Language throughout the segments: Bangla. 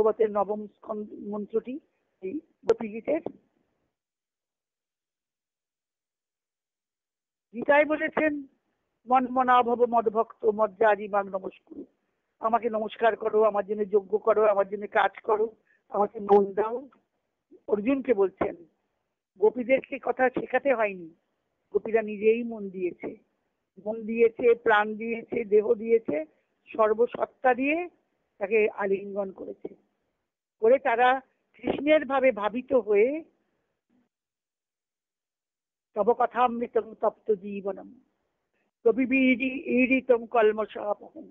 ভাগবতের নবম মন্ত্রটি, এই গোপী গীতের। গীতায় বলেছেন, মন মনা ভব মদ ভক্ত মজ্জাজি মাগ নমস্কুরু, আমাকে নমস্কার করো, আমার জন্য যজ্ঞ করো, আমার জন্য কাজ করো, আমাকে মন দাও। অর্জুনকে বলছেন। গোপীদেরকে কথা শেখাতে হয়নি, গোপীরা নিজেই মন দিয়েছে, মন দিয়েছে, প্রাণ দিয়েছে, দেহ দিয়েছে, সর্বসত্তা দিয়ে তাকে আলিঙ্গন করেছে, করে তারা কৃষ্ণের ভাবে ভাবিত হয়ে তব কথামৃতম তপ্ত জীবনম কবিবীরি ঈড়িতম কলমশাপহম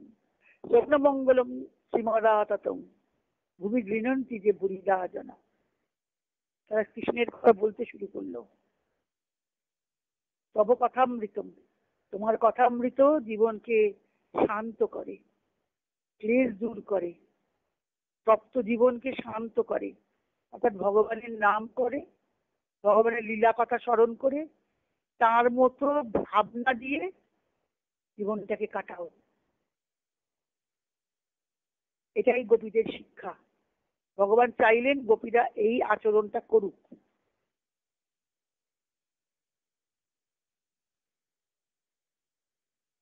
স্বপ্নমঙ্গলম শ্রীমদাততম ভূমি গৃণন্তি যে বুড়িদা জানা। তারা কৃষ্ণের কথা বলতে শুরু করলো। তব কথামৃতম, তোমার কথামৃত জীবনকে শান্ত করে, ক্লেশ দূর করে, তপ্ত জীবনকে শান্ত করে, অর্থাৎ ভগবানের নাম করে, ভগবানের লীলা কথা স্মরণ করে তার মতো ভাবনা দিয়ে জীবনটাকে কাটাও। এটাই গোপীদের শিক্ষা। ভগবান চাইলেন গোপীরা এই আচরণটা করুক।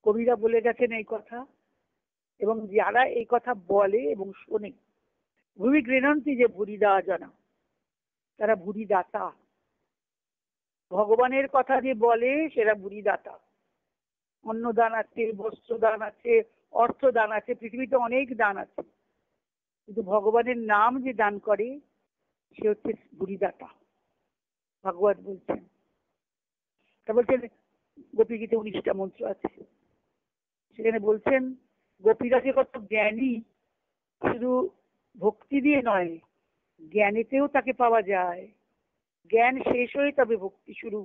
কবিরা বলে গেছেন এই কথা, এবং যারা এই কথা বলে এবং শোনে, ভূমি গৃণন্তি যে ভুরিদা জানা, তারা ভুরি দাতা। ভগবানের কথা যে বলে সেরা ভুরি দাতা। অন্ন দান আছে, বস্ত্র দান আছে, অর্থ দান আছে, পৃথিবীতে অনেক দান আছে, কিন্তু ভগবানের নাম যে দান করে সে হচ্ছে ভুরিদাতা, ভাগবত বলছেন। তা বলছেন গোপী গীতে 19টা মন্ত্র আছে, সেখানে বলছেন গোপীরা যে কত জ্ঞানী, শুধু ভক্তি দিয়ে নয়, জ্ঞানেতেও তাকে পাওয়া যায়। জ্ঞান শেষ হয়ে তবে ভক্তি শুরু।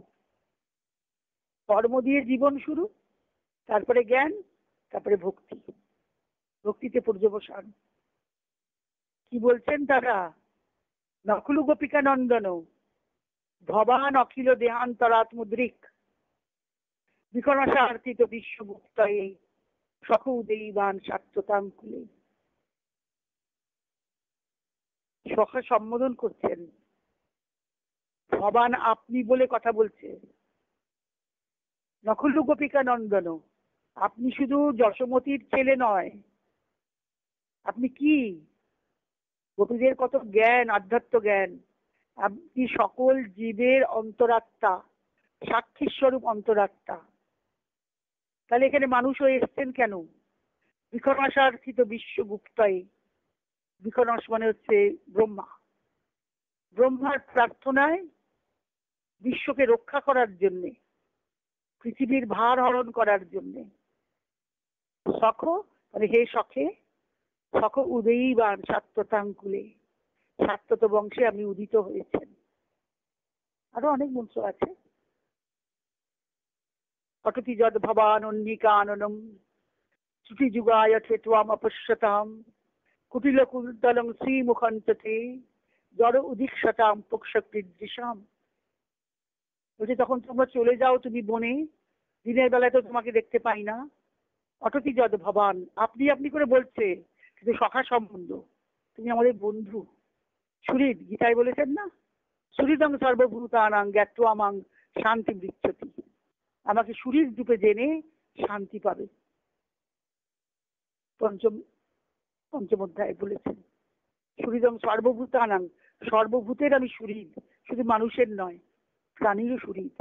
কর্ম দিয়ে জীবন শুরু, তারপরে জ্ঞান, তারপরে ভক্তি, ভক্তিতে পর্যবসান। কি বলছেন তারা? নকুল গোপিকা নন্দন ভবান অখিল দেহান্তরাত্মদ্রিক বিকর্ণার্থিত বিশ্বভুক্তয়ে সখ উদয়ীবান সাত্যতাঙ্কুলে। সখা সম্বোধন করছেন, ভবান আপনি বলে কথা বলছে। নকুল গোপিকা নন্দন, আপনি শুধু যশোমতির ছেলে নয়, আপনি কি? গোপীদের কত জ্ঞান, আধ্যাত্ম জ্ঞান। আপনি সকল জীবের অন্তরাত্মা, সাক্ষী স্বরূপ অন্তরাত্মা। তাহলে এখানে মানুষ হয়ে এসছেন কেন? বিকর্ণার্থিত বিশ্বগুপ্তায়, বিকর্ণস মানে হচ্ছে ব্রহ্মা, ব্রহ্মার প্রার্থনায় বিশ্বকে রক্ষা করার জন্যে, পৃথিবীর ভার হরণ করার জন্যে। সখ মানে হে সখে, সখ উদয়ীবান সাত্যতাঙ্কুলে, সাত্যত বংশে আপনি উদিত হয়েছেন। আরো অনেক মন্ত্র আছে। অটতি যদ ভবান অন্নিকাননম চ্যুতি যুগায় ত্বাম অপশ্যতাম কুটিল কুন্তলং শ্রীমুখন্ততে জড় উদীক্ষতাম পক্ষকৃদৃশাম। বলছে তখন তোমরা চলে যাও তুমি বনে, দিনের বেলায় তো তোমাকে দেখতে পাই না। অটতি যদ ভবান, আপনি আপনি করে বলছে, কিন্তু সখা সম্বন্ধ, তুমি আমাদের বন্ধু। সুহৃদ, গীতায় বলেছেন না, সুহৃদং সর্বভূতানাং জ্ঞাত্বামাং শান্তি বৃক্ষতি, আমাকে সুহৃদ রূপে জেনে শান্তি পাবে। পঞ্চম অধ্যায় বলেছেন সুহৃদং সর্বভূতানাং, সর্বভূতের আমি সুহৃদ, শুধু মানুষের নয়, প্রাণীরও সুহৃদ।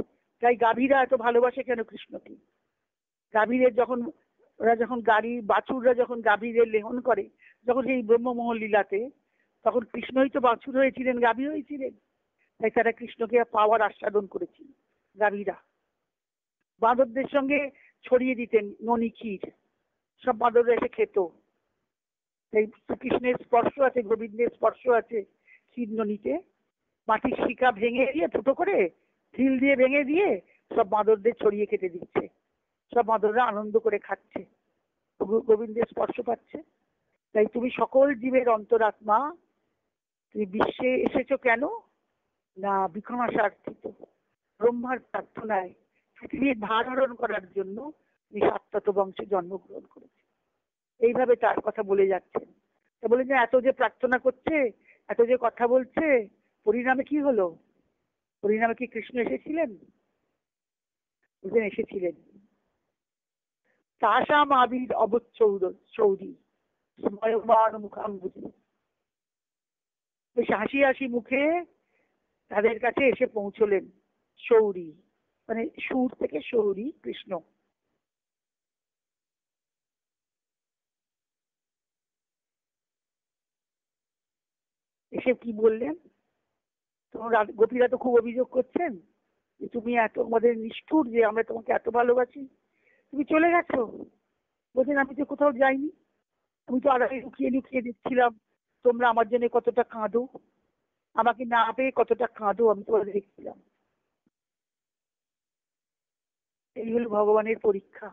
তাই গাভীরা এত ভালোবাসে কেন কৃষ্ণকে? গাভীদের যখন ওরা যখন বাছুররা যখন গাভীদের লেহন করে, যখন সেই ব্রহ্মমোহন লীলাতে, তখন কৃষ্ণই তো বাছুর হয়েছিলেন, গাভী হয়েছিলেন। তাই তারা কৃষ্ণকে পাওয়ার আস্বাদন করেছিল। গাভীরা বাঁদরদের সঙ্গে ছড়িয়ে দিতেন ননি ক্ষীর, সব বাঁদররা এসে খেত। তাই শ্রীকৃষ্ণের স্পর্শ আছে, গোবিন্দের স্পর্শ আছে ক্ষীর ননিতে। মাটির শিকা ভেঙে দিয়ে ফুটো করে ঢিল দিয়ে ভেঙে দিয়ে সব বাঁদরদের ছড়িয়ে খেতে দিচ্ছে। সব বাঁদররা আনন্দ করে খাচ্ছে, গোবিন্দের স্পর্শ পাচ্ছে। তাই তুমি সকল জীবের অন্তরাত্মা, তুমি বিশ্বে এসেছো কেন? না বিকর্ণার্থিত, ব্রহ্মার প্রার্থনায় পৃথিবীর ভার হরণ করার জন্য তুমি সাত্তত বংশে জন্মগ্রহণ করেছে। এইভাবে তার কথা বলে যাচ্ছেন। বলেন যে এত যে প্রার্থনা করছে, এত যে কথা বলছে, পরিণামে কি হলো? পরিণামে কি কৃষ্ণ এসেছিলেন? এসেছিলেন। তাসাম আবির চৌরি স্ময়মান মুখাম্বুজি, বেশ হাসি হাসি মুখে তাদের কাছে এসে পৌঁছলেন। শৌরী মানে সুর থেকে শৌরী, কৃষ্ণ। এসে কি বললেন? তোমার গোপীরা তো খুব অভিযোগ করছেন যে তুমি এত আমাদের নিষ্ঠুর, যে আমরা তোমাকে এত ভালোবাসি, তুমি চলে গেছো। বলছেন আমি তো কোথাও যাইনি, আমি তো আড়ালে লুকিয়ে লুকিয়ে দেখছিলাম তোমরা আমার জন্য কতটা কাঁদো, আমাকে না পেয়ে কতটা কাঁদো, আমি তোমাদের দেখছিলাম। এই হলো ভগবানের পরীক্ষা।